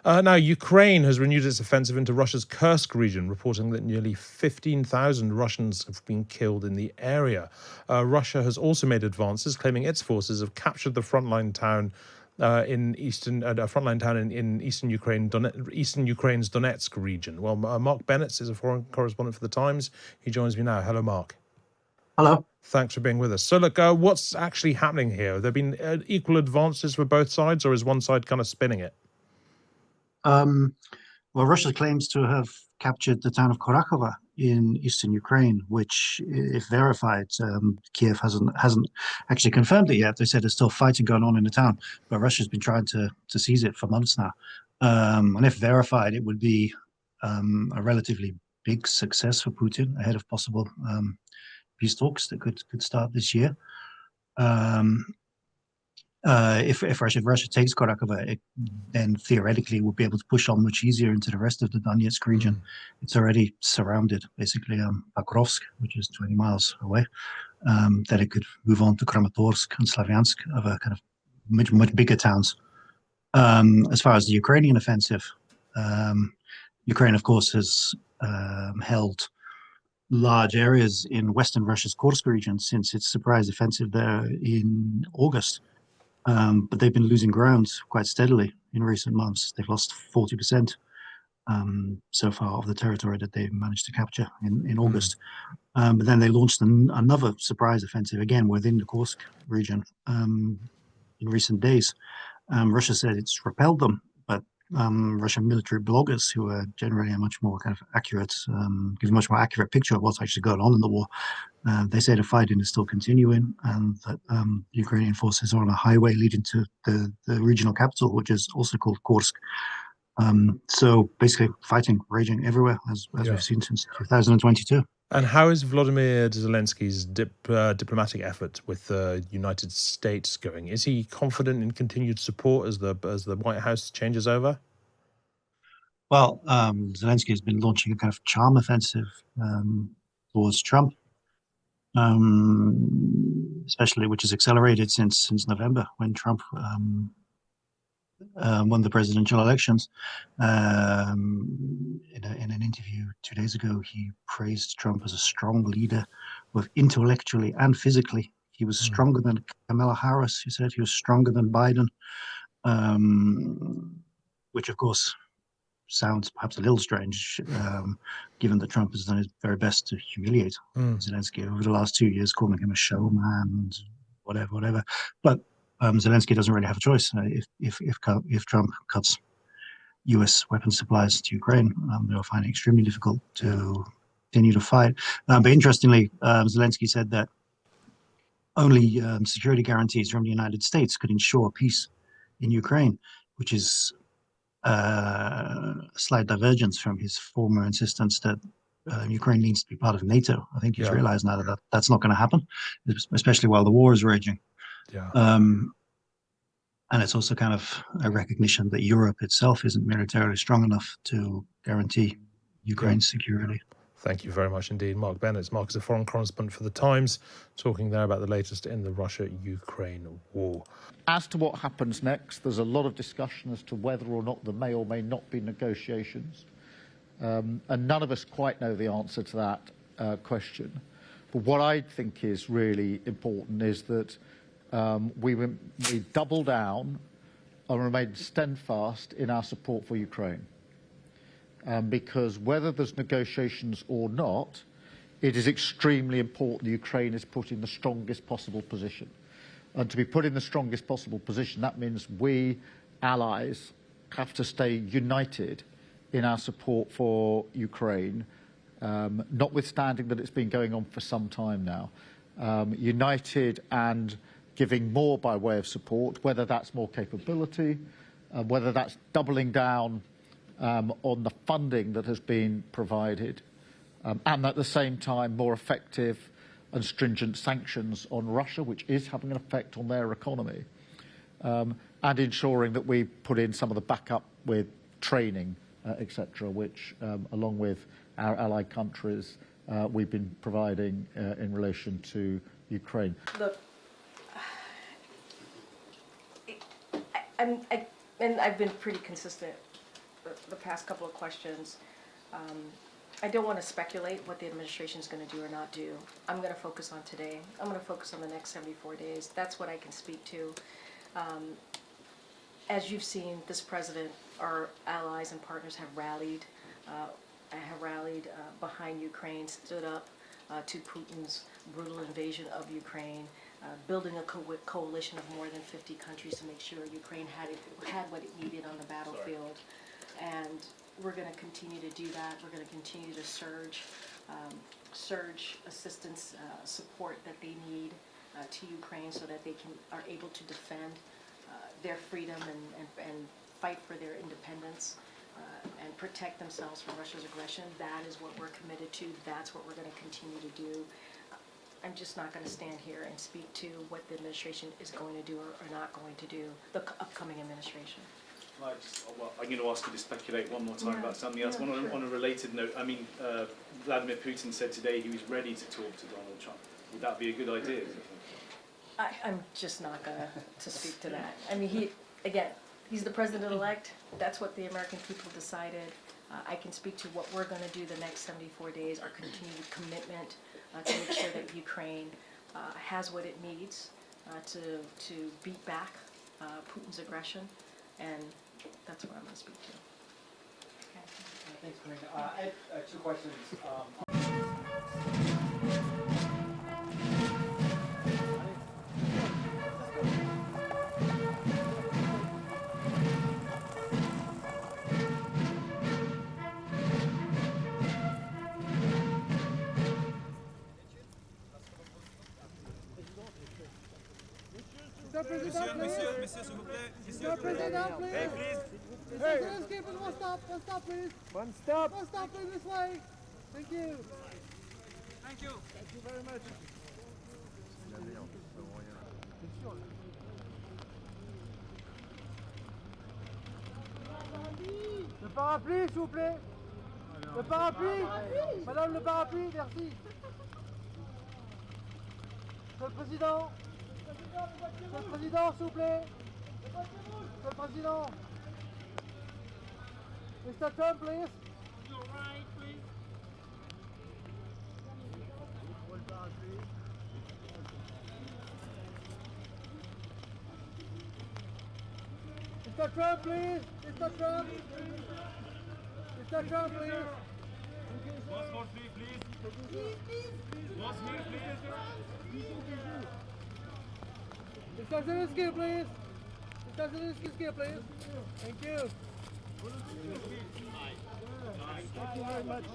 Now, Ukraine has renewed its offensive into Russia's Kursk region, reporting that nearly 15,000 Russians have been killed in the area. Russia has also made advances, claiming its forces have captured the frontline town in eastern Ukraine, eastern Ukraine's Donetsk region. Well, Marc Bennetts is a foreign correspondent for The Times. He joins me now. Hello, Marc. Hello. Thanks for being with us. So, look, what's actually happening here? Have there been equal advances for both sides, or is one side kind of spinning it? Well, Russia claims to have captured the town of Korakova in eastern Ukraine, which, if verified, Kiev hasn't actually confirmed it yet. They said there's still fighting going on in the town, but Russia's been trying to seize it for months now. And if verified, it would be a relatively big success for Putin ahead of possible peace talks that could start this year. If Russia takes Korakova, it then theoretically will be able to push on much easier into the rest of the Donetsk region. It's already surrounded, basically, Pokrovsk, which is 20 miles away. That it could move on to Kramatorsk and Slavyansk, other kind of much bigger towns. As far as the Ukrainian offensive, Ukraine, of course, has held large areas in western Russia's Kursk region since its surprise offensive there in August. But they've been losing ground quite steadily in recent months. They've lost 40% so far of the territory that they managed to capture in August. But then they launched another surprise offensive again within the Kursk region in recent days. Russia said it's repelled them, but Russian military bloggers, who are generally a much more kind of accurate, give a much more accurate picture of what's actually going on in the war. They say the fighting is still continuing, and that Ukrainian forces are on a highway leading to the regional capital, which is also called Kursk. So basically, fighting raging everywhere, as we've seen since 2022. And how is Volodymyr Zelensky's diplomatic effort with the United States going? Is he confident in continued support as the White House changes over? Well, Zelensky has been launching a kind of charm offensive towards Trump, especially, which has accelerated since November, when Trump won the presidential elections. In an interview 2 days ago, he praised Trump as a strong leader, both intellectually and physically. He was stronger than Kamala Harris. He said he was stronger than Biden, which, of course, sounds perhaps a little strange, given that Trump has done his very best to humiliate Zelensky over the last 2 years, calling him a showman and whatever. But Zelensky doesn't really have a choice. If Trump cuts U.S. weapons supplies to Ukraine, they'll find it extremely difficult to continue to fight. But interestingly, Zelensky said that only security guarantees from the United States could ensure peace in Ukraine, which is a slight divergence from his former insistence that Ukraine needs to be part of NATO. I think he's realized now that that's not going to happen, especially while the war is raging. And it's also kind of a recognition that Europe itself isn't militarily strong enough to guarantee Ukraine's security. Thank you very much indeed, Marc Bennetts. Marc is a foreign correspondent for The Times, talking there about the latest in the Russia-Ukraine war. As to what happens next, there's a lot of discussion as to whether or not there may or may not be negotiations. And none of us quite know the answer to that question. But what I think is really important is that we double down and remain steadfast in our support for Ukraine. Because whether there's negotiations or not, it is extremely important that Ukraine is put in the strongest possible position. And to be put in the strongest possible position, that means we, allies, have to stay united in our support for Ukraine, notwithstanding that it's been going on for some time now. United and giving more by way of support, whether that's more capability, whether that's doubling down on the funding that has been provided, and at the same time more effective and stringent sanctions on Russia, which is having an effect on their economy, and ensuring that we put in some of the backup with training, etc., which, along with our allied countries, we've been providing in relation to Ukraine. Look, I've been pretty consistent the past couple of questions. I don't want to speculate what the administration is going to do or not do. I'm going to focus on today. I'm going to focus on the next 74 days. That's what I can speak to. As you've seen, this president, our allies and partners have rallied behind Ukraine, stood up to Putin's brutal invasion of Ukraine, building a coalition of more than 50 countries to make sure Ukraine had what it needed on the battlefield. And we're going to continue to do that. We're going to continue to surge assistance, support that they need to Ukraine so that they are able to defend their freedom and fight for their independence and protect themselves from Russia's aggression. That is what we're committed to. That's what we're going to continue to do. I'm just not going to stand here and speak to what the administration is going to do or not going to do, the upcoming administration. I'm going to ask you to speculate one more time about something else. Sure. On a related note, I mean, Vladimir Putin said today he was ready to talk to Donald Trump. Would that be a good idea? I'm just not going to speak to that. I mean, he's the president-elect. That's what the American people decided. I can speak to what we're going to do the next 74 days, our continued commitment to make sure that Ukraine has what it needs to beat back Putin's aggression, and that's what I'm going to speak to. Okay. Thanks, Karina. I have two questions. Monsieur, s'il vous plaît. Monsieur, President, please. Hey, please. Hey. One stop, please. One stop, please, this way. Thank you. Thank you. Thank you very much. Le parapluie, s'il vous plaît. Le parapluie. Madame, le parapluie, merci. Monsieur le Président. Monsieur le Président, s'il vous plaît. Monsieur le Président. Mr. Trump, please. You're right, please. Mr. Trump, please. Mr. Trump. Mr. Trump, please. More speed, please. More speed, please. Mr. Zelensky, please. Mr. Zelensky, please. Thank you. Thank you very much.